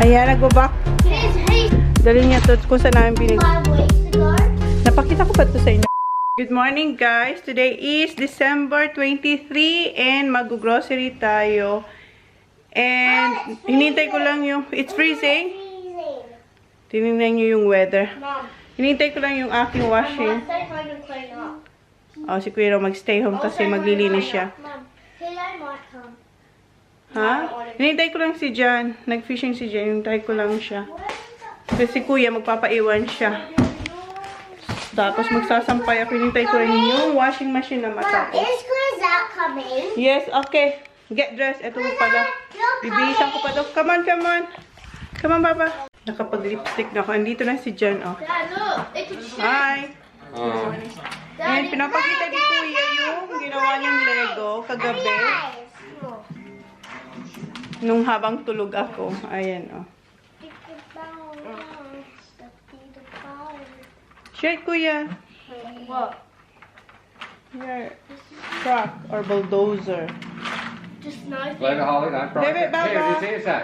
Ayan, nagbabak. Dali niya to kung saan namin pinag... Napakita ko pa to sa inyo. Good morning guys. Today is December 23 and mag-grocery tayo. And hinintay ko lang yung... It's freezing. Tinignan nyo yung weather. Hinintay ko lang yung aking washing. Oh, si Kuya mag-stay home kasi maglilinis siya. Ha? Hinintay ko lang si Jan. Nag-fishing si Jan. Hinintay ko lang siya. Kasi si Kuya, magpapaiwan siya. Tapos magsasampay ako. Hinintay ko rin yung washing machine na matapos. Is Kuya coming? Yes, okay. Get dressed. Ito pala. Bibihisan ko pa to. Come on, come on. Come on, Papa. Nakapag-lipstick na ako. Andito na si Jan, oh. Dad, look. It's a shape. Hi. Ayan, pinapakita ni Kuya yung ginawa niyang Lego kagabi. Nung habang tulog ako. Ayan, oh. Share, Kuya. What? Your truck or bulldozer. Just knife Leave it, Holly. Don't break Leave it, it. Here, Baba. just here, say.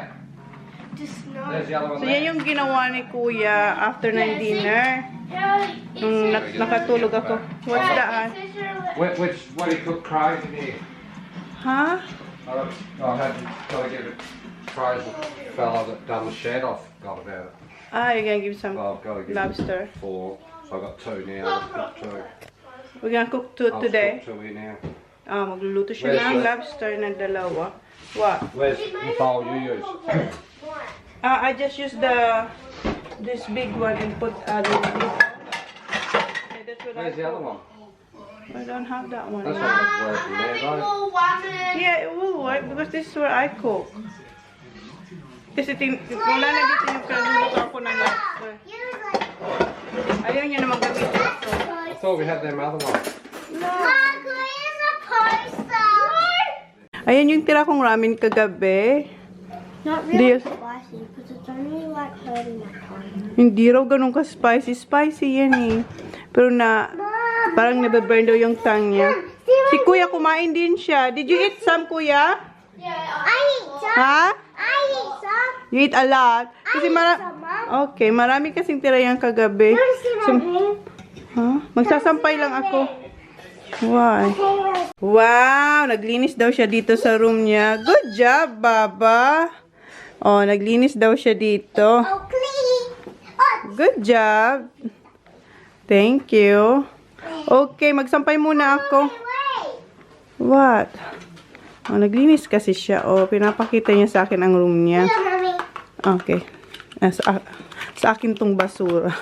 Just There's knife. the other one So, there. yan yung ginawa ni Kuya after ng dinner. Nung nakatulog ako. What's that? What do you cook fries in here? Ha? I had got to give it fries the fella that done the shed off got about it. Ah, you're gonna give some So I've got to give lobster. him 4. So I've got 2 now. I'll cook 2. We're gonna cook two I'll today. cook 2 here now. Ah, magluluto siya Where's ng the- lobster na dalawa. What? Where's the bowl you use? I just use this big one and put other one. Okay, that's what Where's the other one? I don't have that one. That's not working there, though. Yeah, it will work because this is where I cook. Kasi wala na dito yung kaluluto ako ng lobster. Ayaw niya naman gamitin ito. I thought we had them other ones. Kuya's a poster. Ayan yung tira kong ramen kagabi. Not really really spicy because it's only like hurting my tongue. Hindi raw ganun ka spicy. Spicy yan eh. Pero parang nabe-burn daw yung tongue niya. Si Kuya kumain din siya. Did you eat some, Kuya? Yeah, I eat some. Ha? I eat some. You eat a lot? Kasi okay, marami kasing tira yan kagabi. Ha? Magsasampay lang ako. Why? Wow! Naglinis daw siya dito sa room niya. Good job, Baba! Oh, naglinis daw siya dito. Oh, clean. Oh, Good job! Thank you. Okay, magsampay muna ako. wait. What? Oh, naglinis kasi siya. Oh, pinapakita niya sa akin ang room niya. Mommy. Okay. Sa akin tong basura.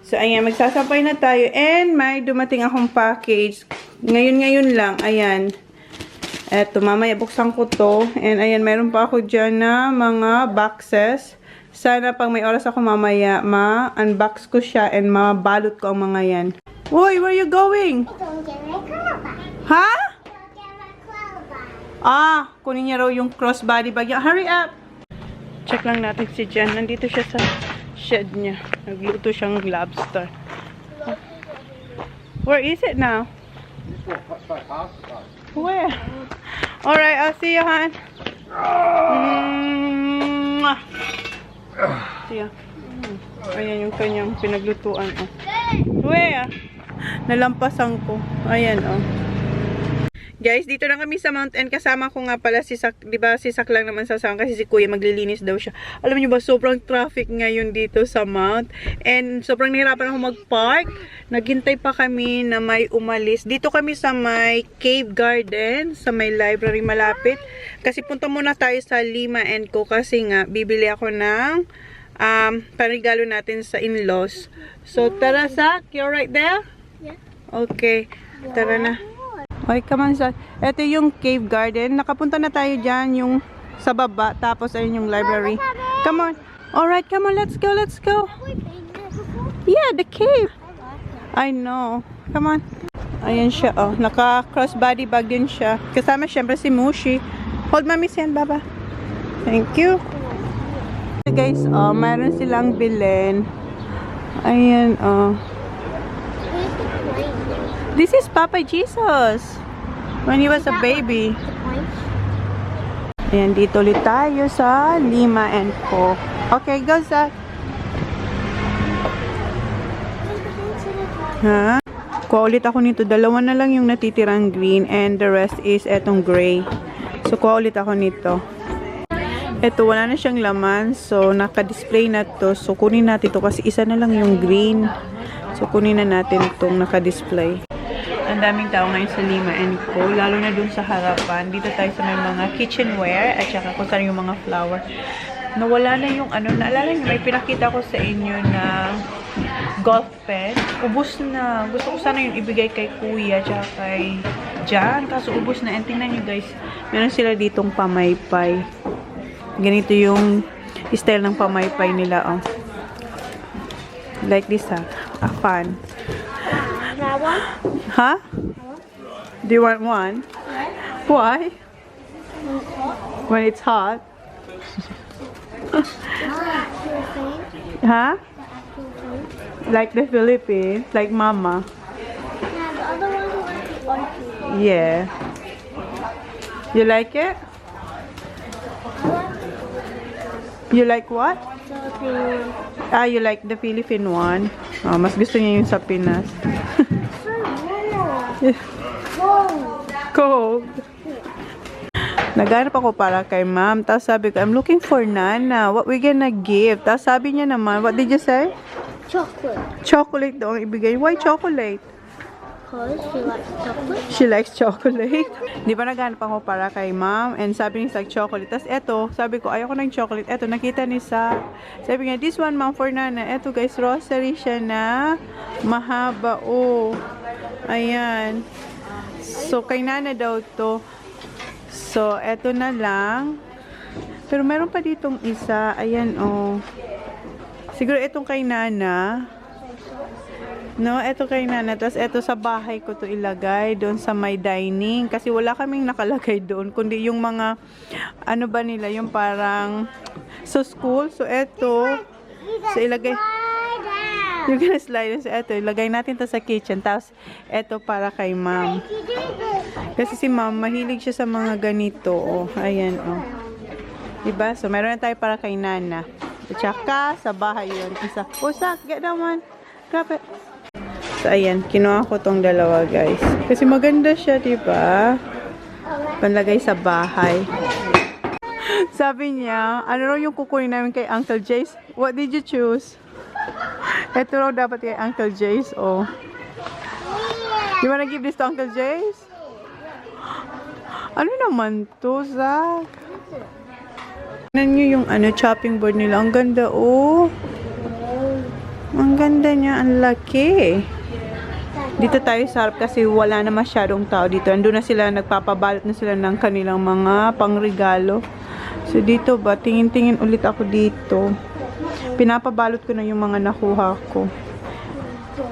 So, ayan, magsasampay na tayo. And may dumating akong package. Ngayon lang. Ayan. Eto, mamaya buksan ko to. And ayan, meron pa ako dyan na mga boxes. Sana pag may oras ako mamaya, ma-unbox ko siya and mabalot ko ang mga yan. Uy, where are you going? Don't get my clothes. Ha? Don't get my clothes. Ah, kunin niya raw yung crossbody bag. Hurry up! Check lang natin si Jan. Nandito siya sa shed niya. Nagluto siyang lobster. Where is it now? Where? Alright, I'll see you, hon. See ya. Ayan yung kanyang pinaglutuan. Oh. Where? Nalampasan ko. Ayan, oh. Guys, dito na kami sa Mount N. Kasama ko nga pala si Sak, di ba si Sak lang naman sasama kasi si Kuya maglilinis daw siya. Alam niyo ba, sobrang traffic ngayon dito sa Mount. And sobrang nahirapan ako mag-park. Naghintay pa kami na may umalis. Dito kami sa may Cave Garden, sa may library malapit. Kasi punta muna tayo sa Lima & Co. Kasi nga, bibili ako ng panregalo natin sa in-laws. So, tara Sak, you're right there? Yeah. Okay, tara na. Okay, come on, son. Ito yung Cave Garden. Nakapunta na tayo dyan, yung sa baba. Tapos, ayun yung library. Come on. Alright, come on. Let's go. Let's go. Have we been there before? Yeah, the cave. I like it. I know. Come on. Ayan siya, oh. Naka-crossbody bag din siya. Kasama syempre si Mushi. Hold mommy's hand, Baba. Thank you. Guys, oh, mayroon silang bilhin. Ayan, oh. Where's the point? This is Papa Jesus. When he was a baby. The point? Ayan, dito ulit tayo sa Lima and Co. Okay, go, Zach. Where's the point to the top? Ha? Kuha ulit ako nito. Dalawa na lang yung natitirang green and the rest is etong gray. So, kuha ulit ako nito. Ito, wala na siyang laman. So, naka-display na to. So, kunin natin to kasi isa na lang yung green. So, kunin na natin itong naka-display. Ang daming tao ngayon sa Lima and Co. Lalo na dun sa harapan. Dito tayo sa may mga kitchenware at saka kung saan yung mga flower. Nawala na yung ano. Naalala niyo, may pinakita ko sa inyo na golf pen. Ubus na. Gusto ko sana yung ibigay kay Kuya at kay Jan. Kaso ubus na. And tingnan nyo guys, meron sila ditong pamaypay. Ganito yung style ng pamaypay nila, oh. Like this, ha. A fan. That one? Huh? Do you want one? Why? When it's hot? Huh? Like the Philippines? Like Mama? Yeah, the other one was the orchid. Yeah. You like it? You like what? Philippine one. Ah, you like the Philippine one? Oh, mas gusto niya yung sa Pinas. So warm. Cold. Cold. Naghanap ako para kay ma'am. Tapos sabi ko, I'm looking for Nana. What we gonna give? Tapos sabi niya naman, what did you say? Chocolate. Chocolate daw ang ibigay. Why chocolate? Because she likes chocolate. She likes chocolate. Di ba naghanap ako para kay ma'am? And sabi ni Sag chocolate. Tapos eto, sabi ko, ayoko ng chocolate. Eto, nakita ni Sag. Sabi niya, this one ma'am for Nana. Eto guys, rosary siya na mahaba. Oh. Ayan. So, kay Nana daw to. So, eto na lang. Pero meron pa ditong isa. Ayan, oh. Siguro itong kay Nana. No, eto kay Nana. Tapos eto sa bahay ko to ilagay. Doon sa my dining. Kasi wala kaming nakalagay doon. Kundi yung mga, ano ba nila, yung parang sa school. So, eto. So, ilagay. You're gonna slide. So, eto. Ilagay natin to sa kitchen. Tapos, eto para kay ma'am. Kasi si ma'am, mahilig siya sa mga ganito. Oh, ayan, oh. Diba? So, meron na tayo para kay Nana. At saka, sa bahay yun. Isa. Oh, Sak, get that one. Grab it. So, ayan. Kinuha ko tong dalawa, guys. Kasi maganda siya, diba? Panlagay sa bahay. Sabi niya, ano raw yung kukunin namin kay Uncle Jace? What did you choose? Ito raw dapat kay Uncle Jace, oh. You wanna give this to Uncle Jace? Ano naman to, Zach? Tignan nyo yung ano, chopping board nila. Ang ganda, oh. Ang ganda niya. Ang laki. Dito tayo sa harap kasi wala na masyadong tao dito. Andun na sila, nagpapabalot na sila ng kanilang mga pangregalo. So, dito ba? Tingin-tingin ulit ako dito. Pinapabalot ko na yung mga nakuha ko.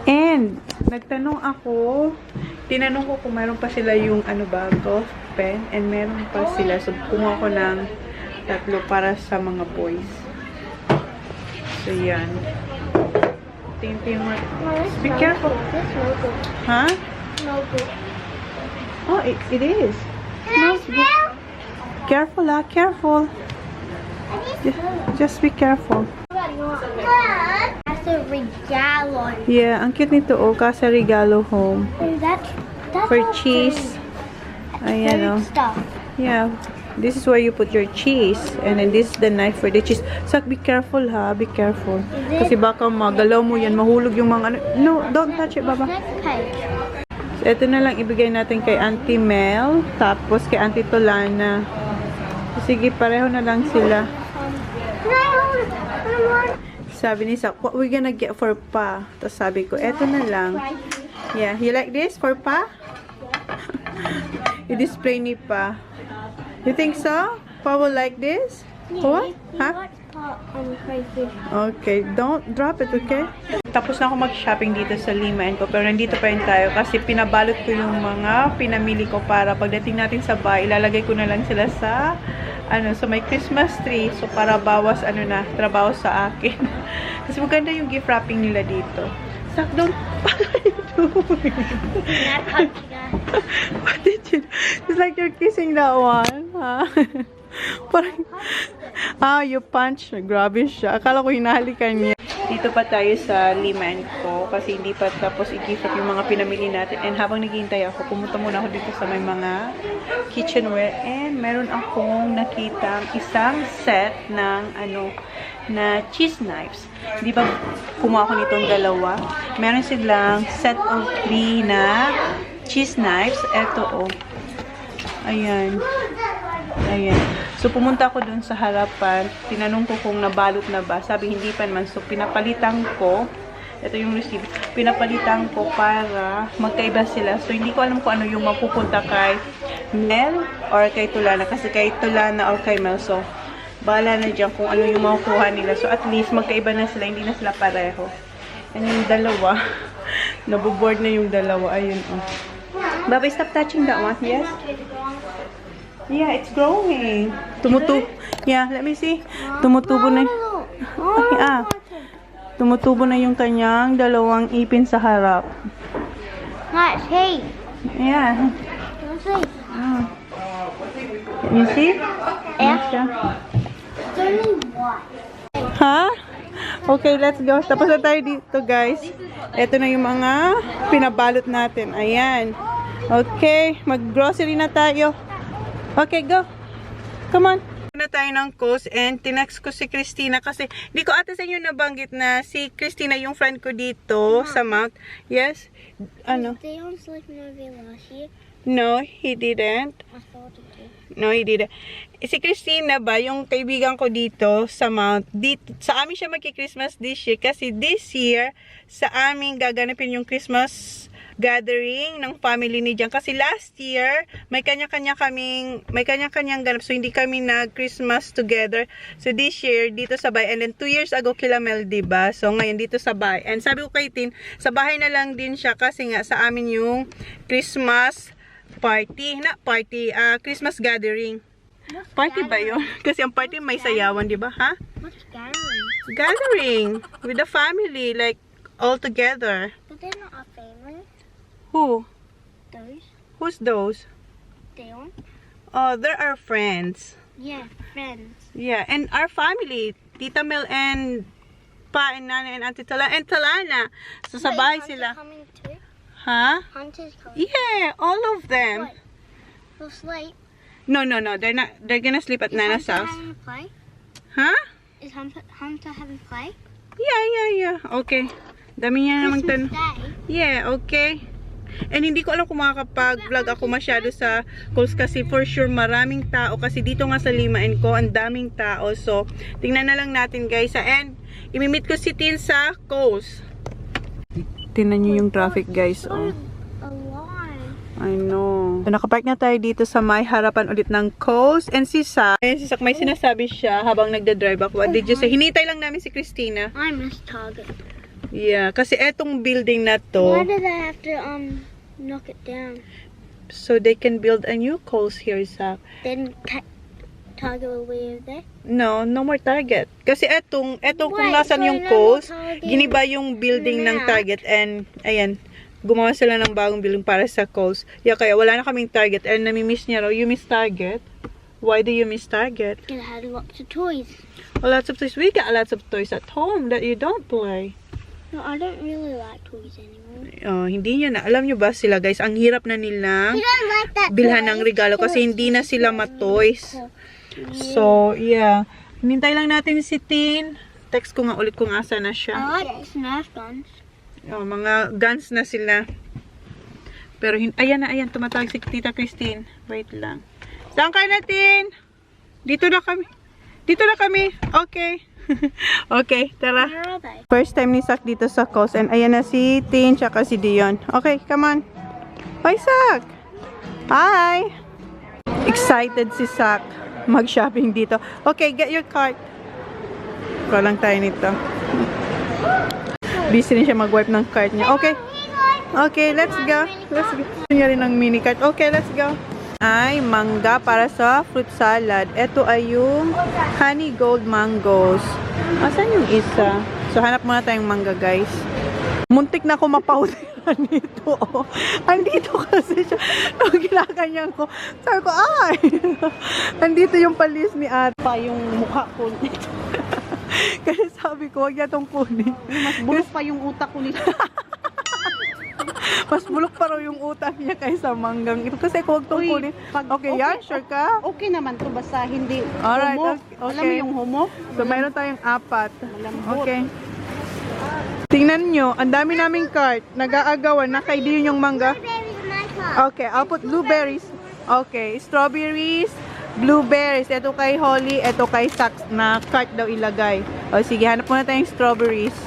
And, nagtanong ako, tinanong ko kung meron pa sila yung ano ba, golf pen. And meron pa sila. So, kumuha ko ng 3 para sa mga boys. So, yan. Tingin-tingin mo. Be careful. This no good. Huh? No good. Oh, it is. Can I smell? Careful, ah. Careful. Just be careful. That's a regalo. Yeah, ang cute nito, oh. Casa Regalo Home. That's For all cheese. Ayan, oh. food stuff. Yeah. This is where you put your cheese. And then this is the knife for the cheese. Sak, be careful, ha. Be careful. Kasi baka magalaw mo yan. Mahulog yung mga ano. No, don't touch it, Baba. Next page. So, ito na lang ibigay natin kay Auntie Mel. Tapos kay Auntie Tolana. Sige, pareho na lang sila. Can I hold it? Sabi ni Sak, what we gonna get for Pa? Tapos sabi ko, eto na lang. Yeah, you like this for Pa? I-display ni Pa. You think so? Pa will like this? What? Huh? Let's put crayfish. Okay, don't drop it, okay? Tapos na ako mag-shopping dito sa Lima & Co. Pero nandito pa rin tayo kasi pinabalot ko yung mga pinamili ko para pagdating natin sa bahay, ilalagay ko na lang sila sa sa may Christmas tree. So, para bawas, trabaho sa akin. Kasi maganda yung gift wrapping nila dito. Sak, don't, what are you doing? Not touching us. What did you do? It's like you're kissing that one, ha? Parang, you punch. Grabe siya. Akala ko hinahalikan niya. Dito pa tayo sa Lima & Co. Kasi hindi pa tapos i-gift up yung mga pinamili natin. And habang naghihintay ako, pumunta muna ako dito sa may mga kitchenware. And meron akong nakita isang set ng na cheese knives. Di ba kumuha ko nitong dalawa? Meron silang set of 3 na cheese knives. Eto, oh. Ayan. Ayan. So, pumunta ako dun sa harapan. Tinanong ko kung nabalot na ba. Sabi, hindi pa naman. So, pinapalitan ko. Ito yung receipt. Pinapalitan ko para magkaiba sila. So, hindi ko alam kung ano yung mapupunta kay Mel or kay Tulana. Kasi kay Tulana or kay Mel. So, bahala na dyan kung ano yung makukuha nila. So, at least magkaiba na sila. Hindi na sila pareho. And yung dalawa, naboboard na yung dalawa. Ayun, oh. Baba, stop touching that one. Yes? Yeah, it's growing. Yeah, let me see. Tumutubo na. Tumutubo na yung kanyang dalawang ipin sa harap. Let's see. Yeah. Let's see. Can you see? Yeah. siya. It's only one. Ha? Okay, let's go. Tapos na tayo dito, guys. Ito na yung mga pinabalot natin. Ayan. Okay, mag-grocery na tayo. Okay, go. Come on. Na tayo ng Coast and tinext ko si Christina kasi di ko ata sa inyo nabanggit na si Christina yung friend ko dito sa Mount. Yes? Ano? Did they on Sleeping Movie last year? No, he didn't. I thought it did. No, he didn't. Si Christina ba, yung kaibigan ko dito sa Mount, dito, sa amin siya magki-Christmas this year kasi this year, sa amin gaganapin yung Christmas gathering ng family ni Jan. Kasi last year, may kanya-kanyang ganap. So, hindi kami nag-Christmas together. So, this year, dito sa bahay. And then, 2 years ago, kila Mel, diba? So, ngayon, dito sa bahay. And sabi ko kay Tin, sa bahay na lang din siya kasi nga, sa amin yung Christmas party. Christmas gathering. Party ba yun? Kasi ang party may sayawan, diba? Ha? What's gathering? Gathering. With the family. Like, all together. But they're not our family. Who? Those. Who's those? Dion. Oh, they're our friends. Yeah, friends. Yeah, and our family. Tita Mel and Pa and Nana and Auntie Talana and Talana. So, sa bahay sila. Coming too? Huh? Hunter's coming. Yeah, all of them. Wait. We'll sleep. No. They're not. They're gonna sleep at Is Nana's Hunter house. having a play? Huh? Is Hunter having play? Yeah. Okay. Dami niya namang Christmas tan. Day. Yeah, okay. And hindi ko alam kung makakapag-vlog ako masyado sa calls kasi for sure maraming tao kasi dito nga sa Lima & Co ang daming tao. So, tingnan na lang natin guys. And, imimit ko si Tin sa calls. Tingnan nyo yung traffic guys. Oh. Alive. I know. So, nakapark na tayo dito sa may harapan ulit ng Coast. And si Sak, may sinasabi siya habang nagda-drive ako. What did you say? Hinitay lang namin si Christina. I miss Target. Yeah, kasi etong building na to, Why do they have to knock it down? so they can build a new Coast here, Sak. Then Target will be there. No more Target. Kasi etong kung Wait, nasan so yung no Coast, Target giniba yung building ng na? Target and ayan, gumawa sila ng bagong building para sa Coast. Yeah, kaya wala na kaming Target and nami-miss niya raw. You miss Target? Why do you miss Target? It had lots of toys. Well, lots of toys. We got lots of toys at home that you don't play. No, I don't really like toys anymore. Oh, hindi niya na. Alam niyo ba sila guys, ang hirap na nilang You don't like that bilhan ng regalo kasi hindi na sila matoys. So, yeah. Hinintay lang natin si Tin. Text ko nga ulit kung asa na siya. I like Nerf guns. Oh, mga guns na sila. Pero, ayan, tumatawag si Tita Christine. Wait lang. Saan ka na, Tin? Dito na kami. Okay. Okay, tara. Where are they? First time ni Sak dito sa Coast. And ayan na si Tin, tsaka si Dion. Okay, come on. Hi, Sak! Hi! Excited si Sak. mag-shopping dito. Okay, get your cart. Kuha lang tayo nito. Busy rin siya mag-wipe ng cart niya. Okay. Okay, let's go. Let's go. Gusto niya rin ng mini cart. Okay, let's go. Ay, mangga para sa fruit salad. Ito ay yung honey gold mangoes. Asan yung isa? So, hanap muna tayong mangga, guys. Muntik na ako mapauliran nito. Oh. Andito kasi siya. Nung ginaganyan ko, sabi ko, ay! Andito yung palis ni ate. Pa yung mukha ko. Kasi sabi ko, huwag niya itong kunin. Mas bulok pa yung utak ko nito. Mas bulok pa raw yung utak niya kaysa manggang ito. Kasi huwag itong Uy, kunin. Okay, yan, sure ka? Okay naman to basta hindi Alright, homo. okay. Alam mo yung homo? So, mayroon tayong 4. Malambot. Okay. Tingnan nyo, ang dami naming cart. Nag-aagawan, nakaidin yung mangga. Blueberries in my car. Okay, I'll put blueberries. Okay, strawberries, blueberries. Ito kay Holly, ito kay Sax na cart daw ilagay. O sige, hanap muna tayong strawberries.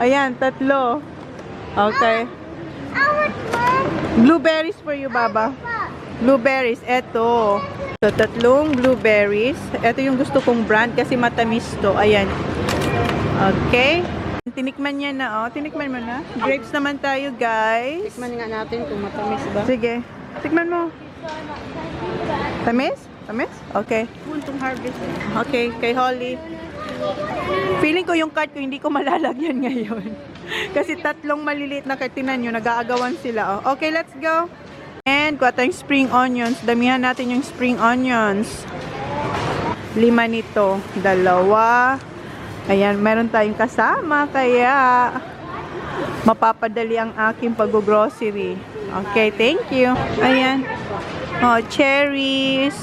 Ayan, 3. Okay. I want one. Blueberries for you, Baba. Blueberries, eto. So, 3 blueberries. Ito yung gusto kong brand kasi matamis to. Ayan. Okay. Tinikman niya na, oh. Tinikman mo na. Grapes naman tayo, guys. Tikman nga natin kung matamis ba. Sige. Tikman mo. Tamis? Tamis? Okay. Puntong harvest. Okay, kay Holly. Feeling ko yung cart ko hindi ko malalagyan ngayon. Kasi 3 maliliit na cart. Tingnan nyo, nag-aagawan sila. Oh. Okay, let's go. And kuha tayong spring onions. Damihan natin yung spring onions. 5 nito. 2. Ayan, meron tayong kasama. Kaya mapapadali ang aking pag-grocery. Okay, thank you. Ayan. Oh, cherries.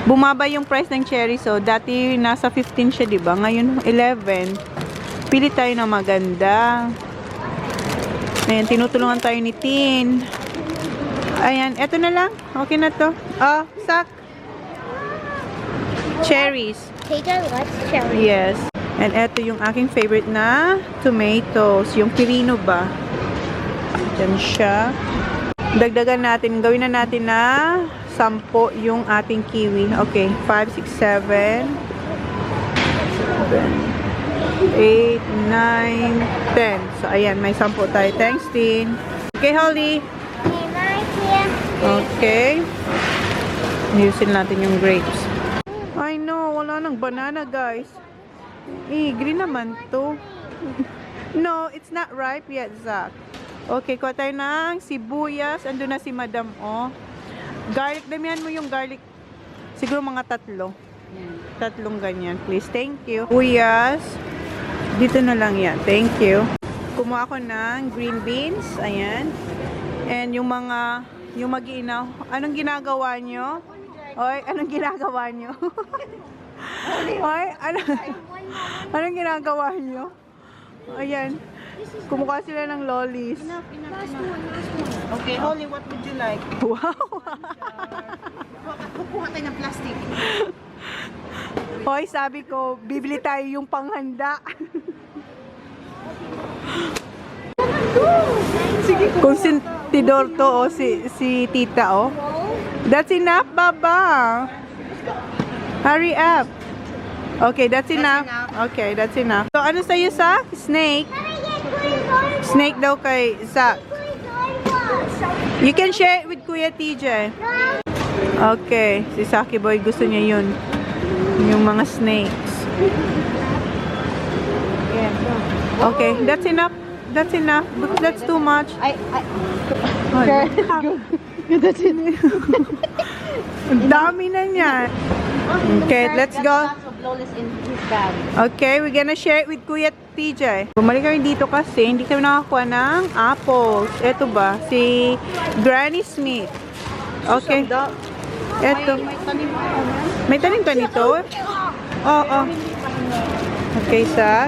Bumaba yung price ng cherries. So, dati nasa 15 siya, di ba? Ngayon, 11. Pili tayo na maganda. Ayan, tinutulungan tayo ni Tin. Ayan, eto na lang. Okay na to. Oh, sak. Cherries. Teja likes cherry. Yes. And eto yung aking favorite na tomatoes. Yung pirino ba? Diyan siya. Dagdagan natin. Gawin na natin na 10 yung ating kiwi. Okay. 5, 6, 7, 8, 9, 10. So, ayan. May 10 tayo. Thanks, Tin. Okay, Holly. Okay, right here. Okay. Ayusin natin yung grapes. I know. Wala nang banana, guys. Green naman to. No, it's not ripe yet, Zach. Okay, kuha tayo ng sibuyas. Ando na si Madam, oh. Garlic, damihan mo yung garlic. Siguro mga 3. 3 ganyan, please. Thank you. Sibuyas. Dito na lang yan. Thank you. Kumuha ako ng green beans. Ayan. And yung mga, yung mag-iinaw. Anong ginagawa nyo? Oy, anong ginagawa nyo? Oy, anong ginagawa nyo? Ayan. Kumuha sila ng lollies. Okay, Holly, what would you like? Wow! Kukuha tayo ng plastic. Hoy, sabi ko, bibili tayo yung panghanda. Sige, konsentidor to, oh, si tita, oh. That's enough, Baba. Hurry up. Okay, that's enough. Okay, that's enough. So, ano sa'yo, Sa? Snake? Snake daw kay Zach. You can share it with Kuya TJ. Okay, si Saki Boy gusto niya yun. Yung mga snakes. Okay, that's enough. That's enough. That's too much. Okay, that's it. Ang dami na niyan. Okay, let's go. Okay, we're gonna share it with Kuya TJ. Bumalik kami dito kasi hindi kami nakakuha ng apples. Ito ba? Si Granny Smith. Okay. Ito. May tanim ka nito? Oo. Okay, Sa.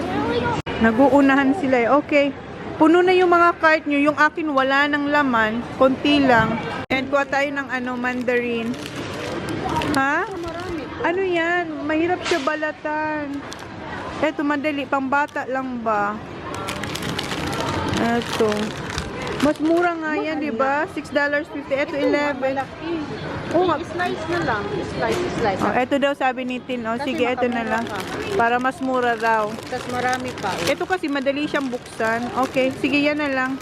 Nag-uunahan sila eh. Okay. Puno na yung mga cart nyo. Yung akin wala ng laman. Konti lang. And kuha tayo ng mandarin. Ha? Ano yan? Mahirap siya balatan. Eto, madali. Pambata lang ba? Eto. Mas mura nga yan, di ba? $6.50. Ito, 11. Oh, slice na lang. Slice. Oh, ito daw sabi ni Tin. Oh, Kasi sige, ito na lang. Para mas mura daw. Tapos marami pa. Ito kasi madali siyang buksan. Okay, sige, yan na lang.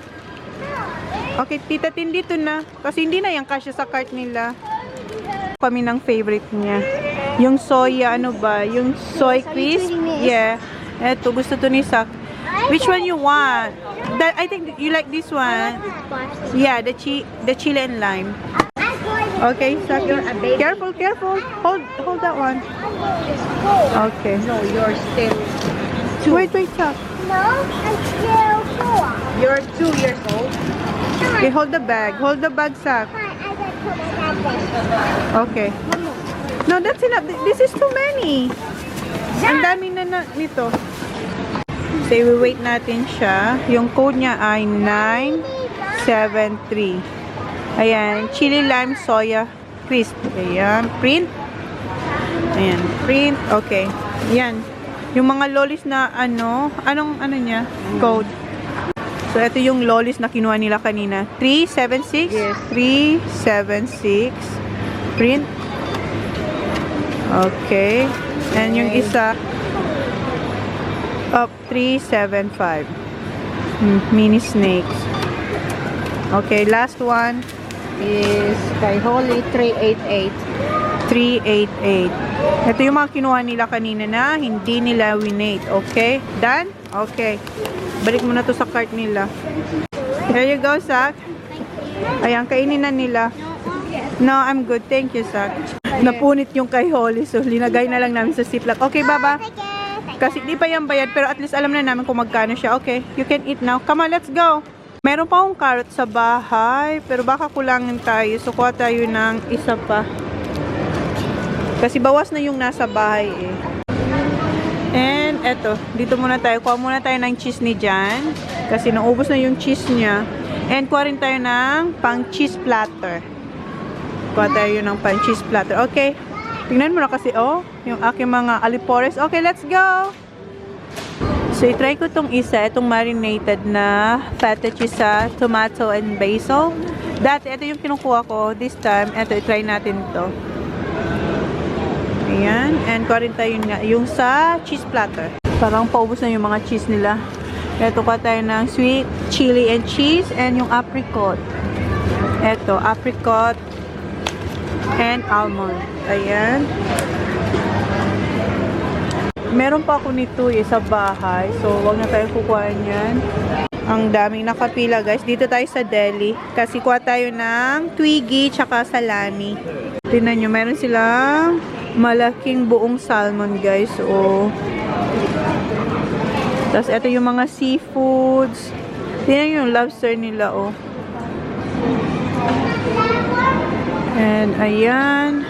Okay, Tita Tin, dito na. Kasi hindi na yung kasya sa cart nila. Kami ng favorite niya. Yung soya, ano ba? Yung soy crisp. Yeah. Ito, gusto to ni Sak. Which one you want? I think you like this one. Yeah, the chili and lime. Okay, Sak. Careful. Hold that one. Okay. No, you're still Wait, Sak. No, I'm still 4. You're 2 years old. Okay, hold the bag. Hold the bag, Sak. Fine, I gotta put my bag down. Okay. No, that's enough. This is too many. Ang dami na nito. So, i-wait natin siya. Yung code niya ay 973. Ayan. Chili lime soya crisp. Ayan. Print. Ayan. Print. Okay. Ayan. Yung mga lollies na anong niya? Code. So, ito yung lollies na kinuha nila kanina. 376? Yes. 376. Print. Okay. And yung isa, up 375. Mini snakes. Okay, last one. Is kay Holly 388. 388. Ito yung mga kinuha nila kanina na hindi nila winate. Okay? Done? Okay. Balik mo na to sa cart nila. There you go, Sak. Ayan, kainin na nila. No, I'm good. Thank you, Sak. Napunit yung kay Holly. So, linagay na lang namin sa ziplock. Okay, Baba? Kasi di pa yan bayad, pero at least alam na namin kung magkano siya. Okay, you can eat now. Come on, let's go. Meron pa akong carrot sa bahay, pero baka kulangin tayo. So, kuha tayo ng isa pa. Kasi bawas na yung nasa bahay eh. And eto, dito muna tayo. Kuha muna tayo ng cheese ni Jan. Kasi naubos na yung cheese niya. And kuha rin tayo ng pang cheese platter. Kuha tayo ng pang cheese platter. Okay. Tingnan mo na kasi, oh, yung aking mga alipores. Okay, let's go! So, i-try ko itong isa, itong marinated na feta cheese sa tomato and basil. Dati, ito yung kinukuha ko. This time, ito, i-try natin to. Ayan. And kuha rin tayo yung sa cheese platter. Parang paubos na yung mga cheese nila. Ito, kuha tayo ng sweet chili and cheese and yung apricot. Ito, apricot and almond. Ayan. Meron pa ako nito sa bahay. So, wag na tayo kukuha yan. Ang daming nakapila, guys. Dito tayo sa deli. Kasi kuha tayo ng twiggy tsaka salami. Tingnan nyo, meron silang malaking buong salmon, guys. Oh. Tapos, ito yung mga seafoods. Tingnan nyo yung lobster nila, oh. And, ayan.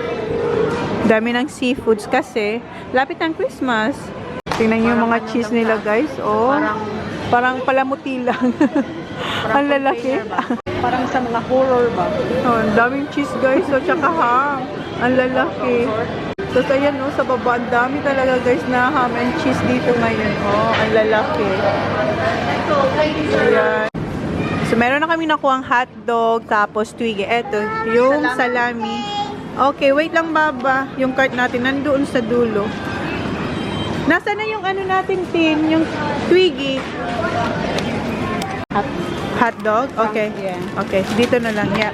Dami ng seafoods kasi lapit ng Christmas. Tingnan niyo yung mga cheese nila, guys. Oh, parang palamuti lang. Ang lalaki. Parang sa mga horror ba? Oh, ang daming cheese, guys. So, tsaka ham. Ang lalaki. Tapos, ayan, oh, sa baba, ang dami talaga, guys, na ham and cheese dito ngayon. Oh, ang lalaki. Ayan. So, meron na kami nakuhang hotdog, tapos twiggy. Eto, yung salami. Okay, wait lang, Baba. Yung cart natin nandoon sa dulo. Nasaan na yung ano natin, Tin? Yung twiggy. Hotdog? Okay. Okay, dito na lang. Yeah.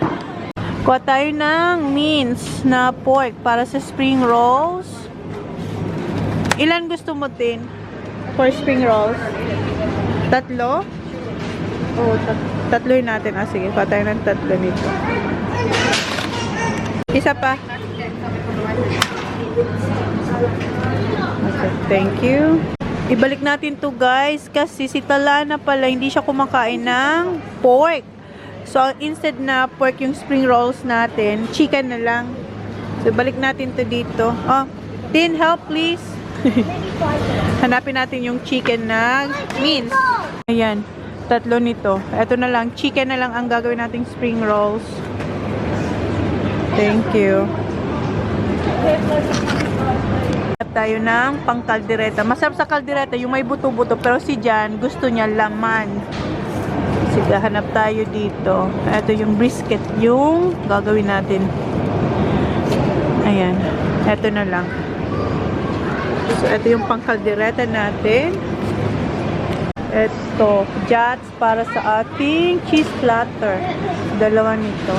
Kuha tayo ng mince na pork para sa spring rolls. Ilan gusto mo, Tin? For spring rolls? Tatlo? Oo, tatlo yun natin. Ah, sige, kuha tayo ng tatlo nito. Isa pa. Okay, thank you. Ibalik natin to, guys, kasi si Talana pala hindi siya kumakain ng pork. So, instead na pork yung spring rolls natin, chicken na lang. So, balik natin to dito. Oh, Tin, help please. Hanapin natin yung chicken na mince. Ayan, tatlo nito. Ito na lang, chicken na lang ang gagawin nating spring rolls. Thank you. Tayo ng pang kaldereta. Masarap sa kaldereta yung may buto-buto, pero si Jan gusto niya laman. So Sige, hanap tayo dito. Ito yung brisket yung gagawin natin. Ayan. Ito na lang. So, ito yung pangkaldereta natin. Ito, jats para sa ating cheese platter. Dalawa nito.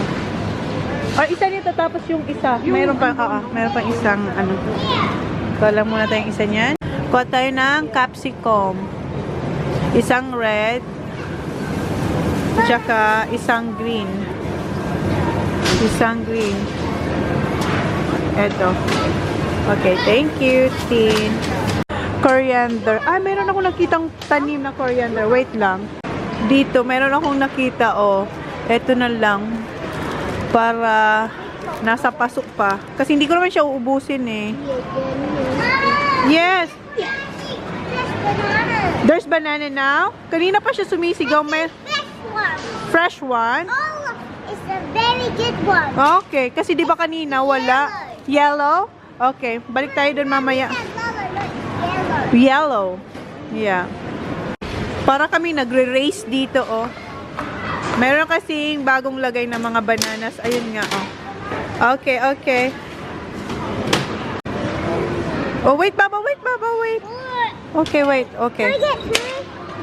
Or isa nito, tapos yung isa. Mayroon pang isang ano. Kala muna tayong isa niyan. Kuha tayo ng capsicum. Isang red. Tsaka isang green. Isang green. Ito. Okay, thank you, Tin. Coriander. Ay, meron akong nakitang tanim na coriander. Wait lang. Dito, meron akong nakita, oh. Ito na lang. Para nasa pasok pa. Kasi hindi ko naman siya uubusin, eh. Yes! There's banana now? Kanina pa siya sumisigaw. May fresh one? Oh, it's a very good one. Okay. Kasi di ba kanina wala? Yellow? Okay. Balik tayo dun mamaya. Yellow. Yeah. Para kami nagre-race dito, oh. Meron kasing bagong lagay ng mga bananas. Ayun nga, oh. Okay, okay. Oh, wait, Baba, wait, Baba, wait. Okay, wait, okay.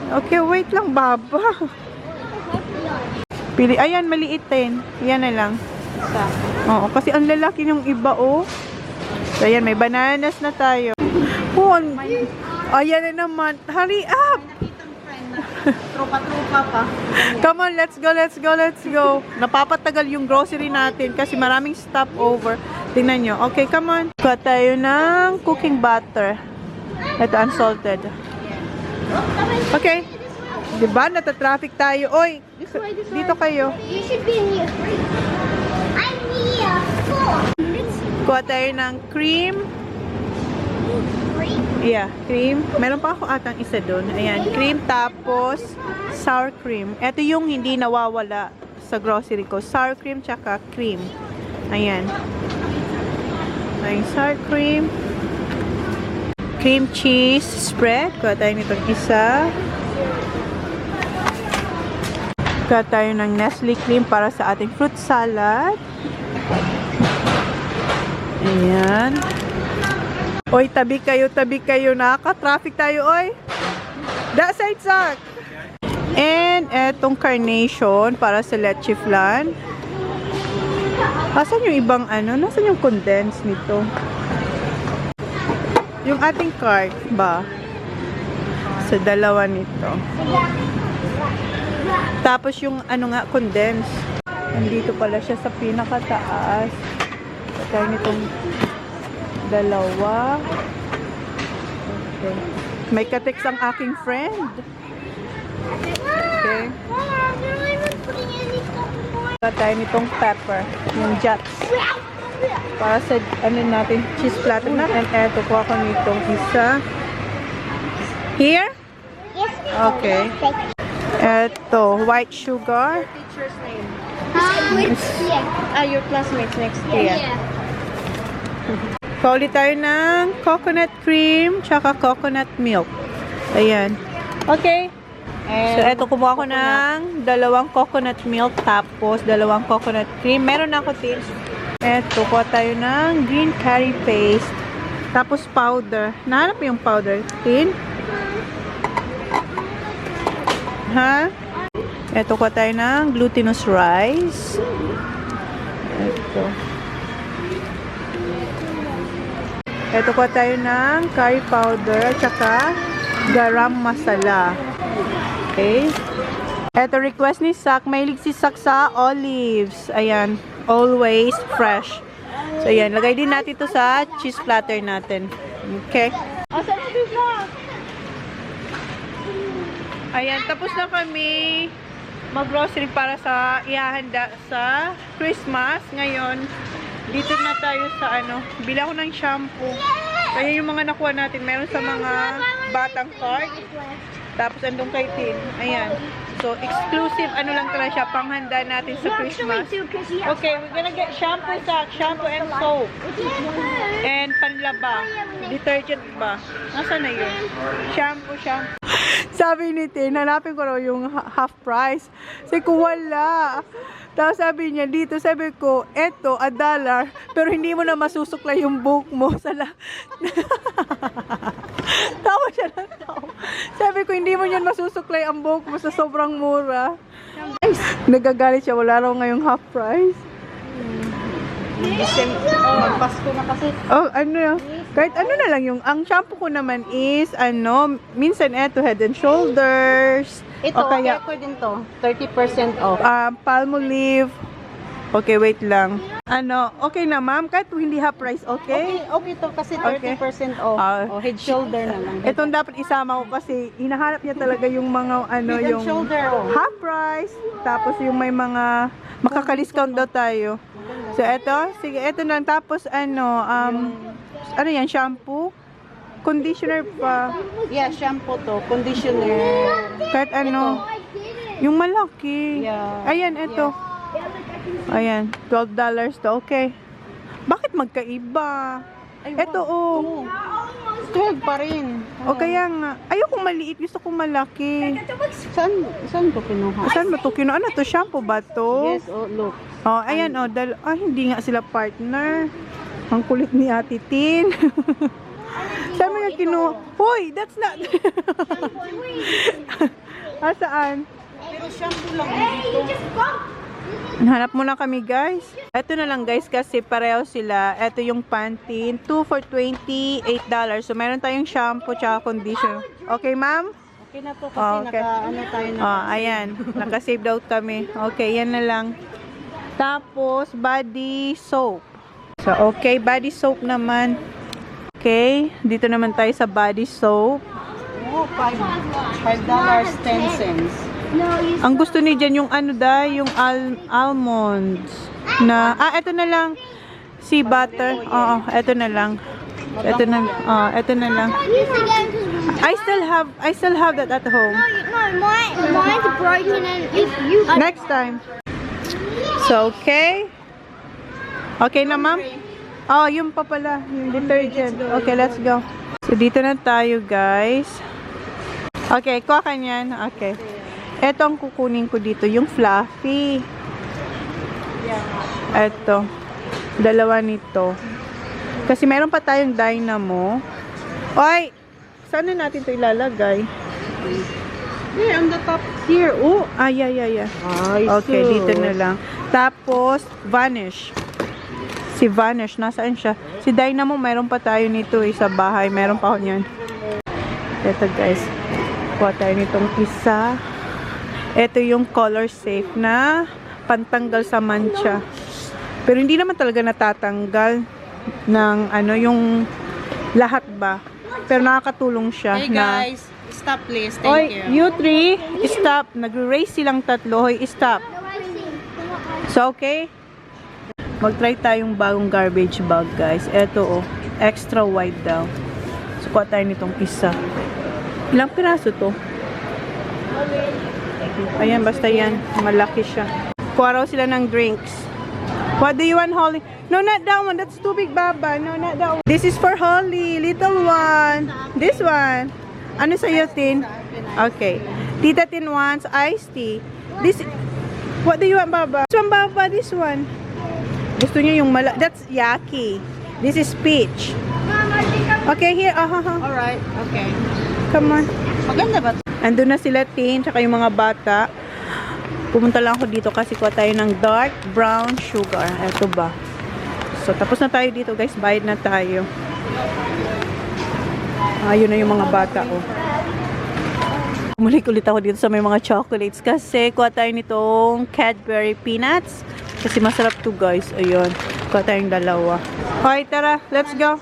Okay, wait lang, Baba. Pili, ayan, maliit din. Yan na lang. Oo, kasi ang lalaki ng iba, oh. So, ayan, may bananas na tayo. Oh, ayan na naman. Hurry up! Tropa-tropa pa. Come on, let's go, let's go, let's go. Napapatagal yung grocery natin kasi maraming stopover. Tingnan nyo. Okay, come on. Kuha tayo ng cooking butter. Ito, unsalted. Okay. Diba? Natatraffic tayo. Oy, dito kayo. You should be near three. I'm near four. Kuha tayo ng cream. Yeah, cream. Meron pa ako atang isa doon. Ayan, cream tapos sour cream. Ito yung hindi nawawala sa grocery ko. Sour cream tsaka cream. Ayan. Ayan, sour cream. Cream cheese spread. Kuha tayo nitong isa. Kuha tayo ng Nestle cream para sa ating fruit salad. Ayan. Oy, tabi kayo, tabi kayo. Nakaka-traffic tayo, oy. That side, Zach. And etong carnation para sa leche flan. Asan yung ibang ano? Nasaan yung condensed nito? Yung ating cart ba? Sa dalawa nito. Tapos yung ano nga, condensed. Nandito pala siya sa pinakataas. Patay nitong dalawa. Okay. May ka-text ang aking friend. Okay. Patay nitong pepper. Yung jats. Para sa ano natin, cheese platter natin. Eto, kuha ko nitong isa. Here? Yes. Okay. Eto, white sugar. Teacher's name. Your classmates next year. Yeah. Pauli tayo ng coconut cream tsaka coconut milk. Ayan. Okay. So, eto, kumuha ko ng dalawang coconut milk tapos dalawang coconut cream. Meron na ako, Tin. Eto, kuha tayo ng green curry paste. Tapos powder. Nahanap mo yung powder, Tin? Ha? Eto, kuha tayo ng glutinous rice. Eto. Ito ko tayo ng curry powder at saka garam masala. Okay. Ito request ni Sak. Mahilig si Sak sa olives. Ayan. Always fresh. So, ayan. Lagay din natin ito sa cheese platter natin. Okay. Ayan. Tapos na kami mag-grocery para sa ihahanda sa Christmas. Ngayon, dito na tayo sa ano, bili ako ng shampoo. Kaya yung mga nakuha natin, meron sa mga batang cart. Tapos andong kay Tin. Ayan. So, exclusive, ano lang talaga siya, panghanda natin sa Christmas. Okay, we're gonna get shampoo, shampoo and soap. And panlaba. Detergent ba? Nasaan na yun? Shampoo. Sabi ni Tin, hanapin ko raw yung half price. Sabi ko, wala. Tapos sabi niya, dito, sabi ko, eto, $1, pero hindi mo na masusuklay yung buhok mo sa tawa siya ng tawa. Sabi ko, hindi mo yun masusuklay ang buhok mo sa sobrang mura. Nagagalit siya, wala raw ngayong half price. Magpasko na kasi. Oh, ano, kahit ano na lang yung, ang shampoo ko naman is, ano, minsan eto, Head and Shoulders. Ito, o kaya, okay ko din to. 30% off. Palmolive. Okay, wait lang. Ano, okay na ma'am, kahit hindi half price, okay? Okay to kasi Okay. 30% off. Head shoulder na lang. Itong dapat isama ko kasi hinahanap niya talaga yung mga ano Head and yung shoulder, oh. half price, tapos yung may mga makaka-discount daw tayo. So eto, sige, eto na tapos ano yan, shampoo, conditioner pa, Yeah, shampoo to. Conditioner. kahit ano, yung malaki. Yeah. Ayan, eto. Ayan, $12 to, okay. Bakit magkaiba? Eto, oh. 12 pa rin. O kaya nga, ayokong maliit, gusto kong malaki. Saan ko kinuha? Saan mo to? Ano to? Shampoo ba to? Yes, oh, look. Oh, ayan oh. Hindi nga sila partner. Ang kulit ni Ate Tin. Saan mo yung kinuha? Hoy, that's not... Saan? Pero shampoo lang dito. Hanap muna kami guys. Ito na lang guys kasi pareho sila. Ito yung Pantene. 2 for $28. So meron tayong shampoo tsaka conditioner. Okay ma'am? Okay na to kasi Okay. naka-ano tayo na. Oh, ayan. Naka-save out kami. Okay, yan na lang. Tapos, body soap. So, okay. Body soap naman. Okay. Dito naman tayo sa body soap. Oh, $5.10. Ang gusto ni Jen yung ano yung almonds. Ito na lang. Sea butter. Oo, ito na lang. Ito na lang. I still have that at home. Mine's broken and if you Next time. So, okay. Okay na, ma'am? Oh, yung pa pala. Yung detergent. Okay, let's go. So, dito na tayo, guys. Okay, kuha ka niyan. Okay. Ito ang kukunin ko dito. Yung fluffy. Ito. Dalawa nito. Kasi meron pa tayong dynamo. Oy! Saan na natin ito ilalagay? Here, on the top. Here. Oh, yeah. Ay, Okay, dito na lang. Tapos, Vanish. Si Vanish, nasaan siya? Si Dynamo, mayroon pa tayo nito sa bahay. Meron pa ako niyan. Ito guys. Kuha tayo nitong isa. Ito yung color safe na pantanggal sa mancha. Pero hindi naman talaga natatanggal ng yung lahat ba. Pero nakakatulong siya. Hey guys, stop please. Thank Oy, you. you three, stop. Nag-race silang tatlo. Hoy, stop. So, okay. Mag-try tayong bagong garbage bag, guys. Ito, oh. Extra wide daw. So, kuha tayo nitong isa. Ilang piraso to? Ayan, basta yan. Malaki siya. Kuha raw sila ng drinks. What do you want, Holly? No, not that one. That's too big, Baba. No, not that one. This is for Holly. Little one. This one. Ano sa'yo, Tin? Okay. Tita Tin wants iced tea. This... What do you want, Baba? This one, Baba. This one. Gusto niya yung that's Yaki. This is peach. Okay, here. Alright, okay. Come on. Maganda ba? Andun na sila, Tin, tsaka yung mga bata. Pumunta lang ako dito kasi kuha tayo ng dark brown sugar. Ito ba? So, tapos na tayo dito, guys. Bayad na tayo. Ayun na yung mga bata, oh. Bumalik ulit ako dito sa may mga chocolates kasi kuha tayo nitong Cadbury Peanuts. Kasi masarap to, guys. Ayun. Kuha tayong dalawa. Okay, tara. Let's go.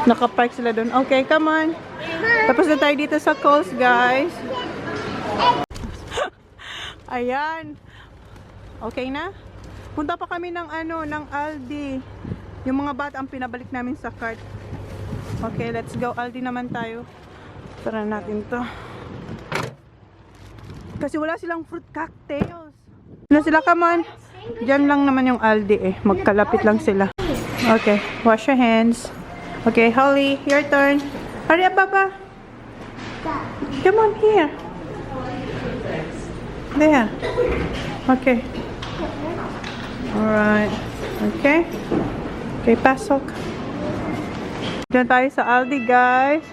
Nakapark sila doon. Okay, come on. Tapos na tayo dito sa Coles, guys. Ayan. Okay na? Punta pa kami ng ng Aldi. Yung mga bata ang pinabalik namin sa cart. Okay, let's go. Aldi naman tayo. Tara natin to. Kasi wala silang fruit cocktails. Wala sila, come on. Diyan lang naman yung Aldi eh. Magkalapit lang sila. Okay, wash your hands. Okay, Holly, your turn. Hurry up, Papa. Come on here. There. Okay. Alright. Okay. Okay, pasok. Diyan tayo sa Aldi, guys.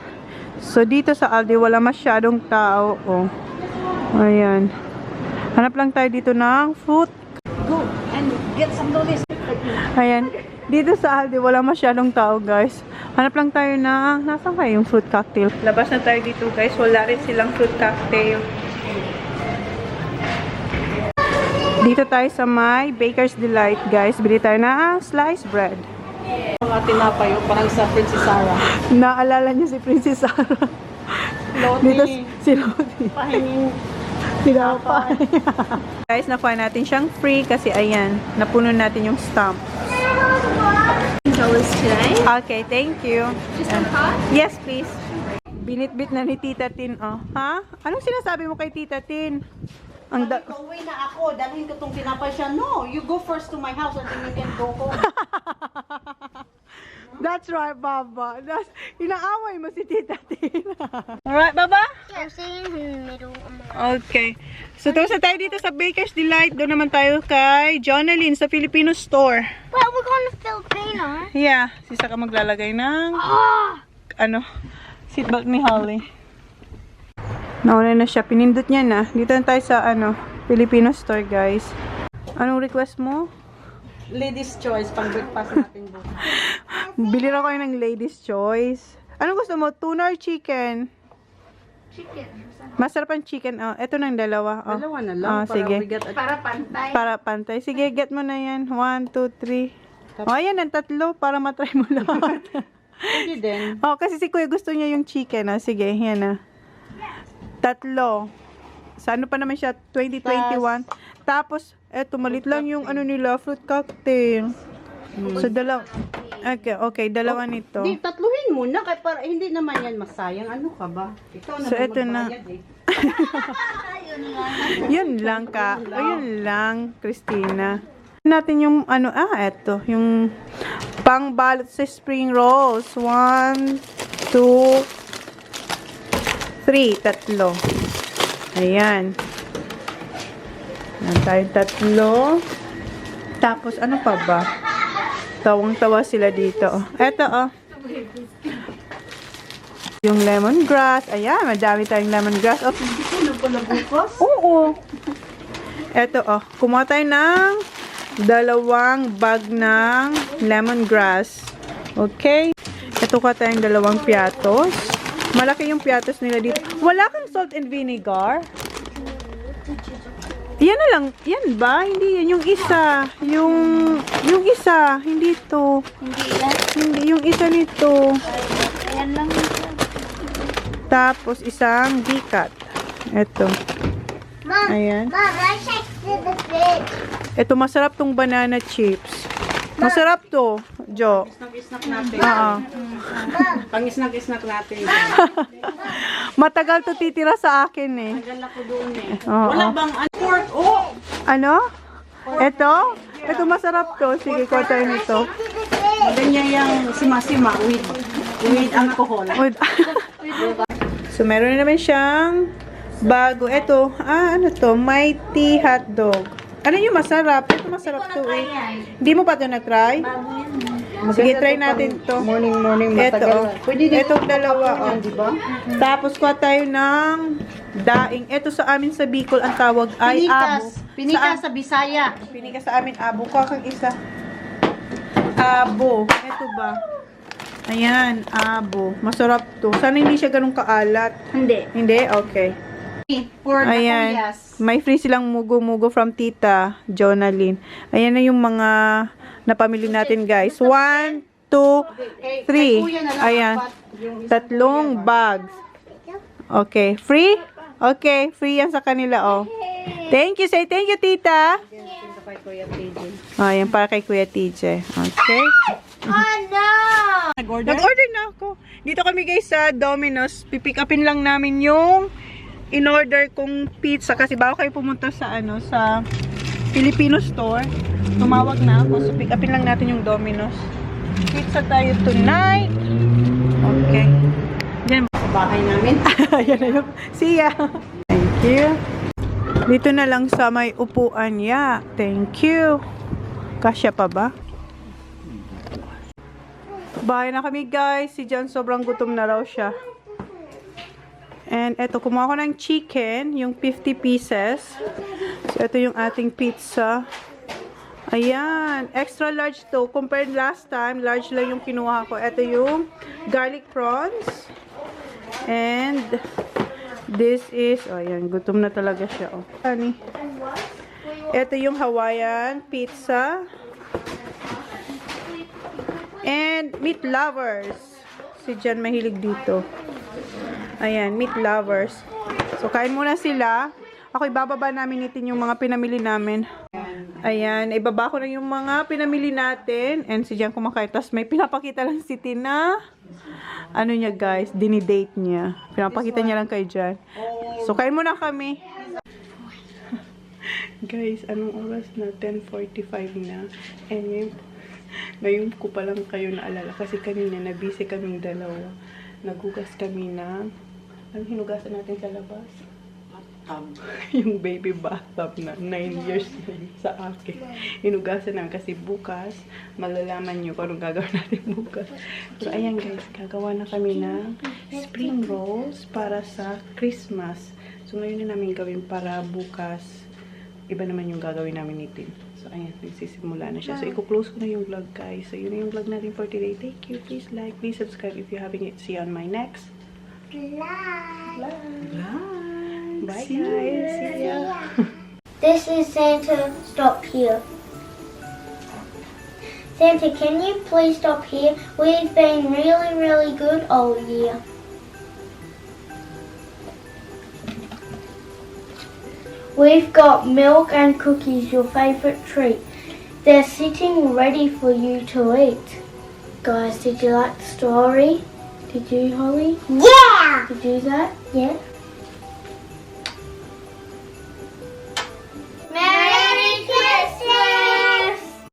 So, dito sa Aldi, wala masyadong tao. Oh. Ayan. Hanap lang tayo dito ng fruit. Go and get some dollars. Ayan. Dito sa Aldi, wala masyadong tao, guys. Hanap lang tayo ng... Nasaan kayo yung fruit cocktail? Labas na tayo dito, guys. Wala rin silang fruit cocktail. Dito tayo sa may Baker's Delight, guys. Bili tayo ng sliced bread. Mga tinapay, parang sa Princess Sarah. Naalala niyo si Princess Sarah. Dito si Lodi. Pahingin. Tinapay. Guys, nakuha natin siyang free kasi ayan, napuno natin yung stamp. $10 today. Okay, thank you. Just one card? Yes, please. Binitbit na ni Tita Tin, oh. Ha? Anong sinasabi mo kay Tita Tin? Ang Uwi na ako, dalhin ko tong tinapay siya. No, you go first to my house and then you can go home. That's right, Baba. Inaaway mo si Tita Tin. Alright, Baba? I'm sitting in the middle. Okay. So, tapos na tayo dito sa Baker's Delight. Doon naman tayo kay Jonalyn sa Filipino store. Well, we're going to Filipino. Yeah. Sisa ka maglalagay ng... Ah! ano, seatbelt ni Holly. Nauna na siya. Pinindot niya na. Dito na tayo sa, ano, Filipino store, guys. Anong request mo? Ladies choice, pang breakfast natin bukas. Bili na kayo ng ladies choice. Anong gusto mo? Tuna or chicken? Chicken. Masarap ang chicken. Oh, eto ng dalawa. Oh. Dalawa na lang. Oh, sige. Para pantay. Para pantay. Sige, get mo na yan. 1, 2, 3. Oh, ayan ang tatlo para matry mo lahat. Pwede din. Oh, kasi si Kuya gusto niya yung chicken. Oh, sige, yan na. Tatlo. Sa ano pa naman siya? 2021. Tapos, eto, malit lang yung ano nila, fruit cocktail. So, okay, dalawa nito. Di, tatluhin muna. Kahit para, hindi naman yan masayang. Ano ka ba? Ikaw na So, ba eto na. magbayad eh. Yun lang ka. O, yun lang, Christina. Natin yung, ano, eto. Yung pangbalot sa spring rolls. 1, 2, 3. Tatlo. Ayan. Yan tayo tatlo. Tapos, ano pa ba? Tawang-tawa sila dito. Eto, oh. Yung lemongrass. Ayan, madami tayong lemongrass. Oh. Ano pala bukas? Oo. Eto, oh. Kumuha tayo ng 2 bag ng lemongrass. Okay? Ito ka tayong 2 piatos. Malaki yung piatos nila dito. Wala kang salt and vinegar? Yan na lang. Yan ba? Hindi yan. Yung isa. Yung isa. Hindi to. Hindi yan. Hindi. Yung isa nito. Ayan lang. Tapos, isang bikat. Ito. Mom, Ayan. Mom, I checked the fridge. Ito, masarap tong banana chips. Masarap to, Jo. Snack-snack natin. Oo. Pang-snack-snack natin. Matagal to titira sa akin eh. Tagal ako doon eh. Oo. Wala bang pork? Oh! Ano? Ito? Ito masarap to. Sige, kuha tayo nito. Maganda yung sima-sima with alcohol. So, meron na naman siyang bago. Ito, ano to? Mighty hotdog. Ano yung masarap? Ito masarap to eh. Hindi mo pa ito na-try? Sige, try natin to. Morning, Ito, matagal. oh. Pwede din. Itong dalawa, oh. Di ba? Tapos, kuha tayo ng daing. Ito sa amin sa Bicol, ang tawag ay abo. Pinikas sa Bisaya. Pinika sa amin, abo. Kuha kang isa. Abo. Ito ba? Ayan, abo. Masarap to. Sana hindi siya ganun kaalat. Hindi. Hindi? Okay. For the Ayan. Koreas. May free silang mugo-mugo from Tita Jonalyn. Ayan na yung mga napamili natin, guys. 1, 2, 3. Ayan. 3 bags. Okay. Free? Okay. Free yan sa kanila, oh. Thank you. Say thank you, Tita. Ayan, para kay Kuya TJ. Okay. Oh, no! Nag-order na ako. Dito kami, guys, sa Domino's. Pipick upin lang namin yung in-order kong pizza kasi bago kayo pumunta sa sa Filipino store. Tumawag na ako. So, pick upin lang natin yung Domino's. Pizza tayo tonight. Okay. Diyan. Sa bahay namin. Ayan na yung, see ya! Thank you. Dito na lang sa may upuan ya. Thank you. Kasya pa ba? Bahay na kami guys. Si John sobrang gutom na raw siya. And eto, kumuha ko ng chicken, yung 50 pieces. So, ito yung ating pizza. Ayan, extra large to. Compared last time, large lang yung kinuha ko. Ito yung garlic prawns. And this is, oh ayan, gutom na talaga siya. Oh. Ani. Ito yung Hawaiian pizza. And meat lovers. Si Jan mahilig dito. Ayan, meat lovers. So, kain muna sila. Ako, ibababa namin itin yung mga pinamili namin. Ayan, ibaba ko na yung mga pinamili natin. And si Jan kumakain. Tapos may pinapakita lang si Tina. Ano niya guys, dinidate niya. Pinapakita niya lang kay Jan. So, kain muna kami. Guys, anong oras na? 10:45 na. And ngayon ko pa lang kayo naalala. Kasi kanina, na-busy kaming dalawa. Nagugas kami na ang hinugasan natin sa labas. Yung baby bathtub na 9 years na yun sa akin. Hinugasan namin kasi bukas, malalaman nyo kung anong gagawin natin bukas. Pero ayan guys, gagawa na kami ng spring rolls para sa Christmas. So ngayon na namin gawin para bukas. Iba naman yung gagawin namin nitin. So ayan, nagsisimula na siya. So i-close ko na yung vlog guys. So yun na yung vlog natin for today. Thank you. Please like, please subscribe if you haven't yet. See you on my next vlog. Bye guys. See ya. This is Santa. Stop here. Santa, can you please stop here? We've been really, really good all year. We've got milk and cookies, your favourite treat. They're sitting ready for you to eat. Guys, did you like the story? Did you, Holly? Yeah! Did you do that? Yeah?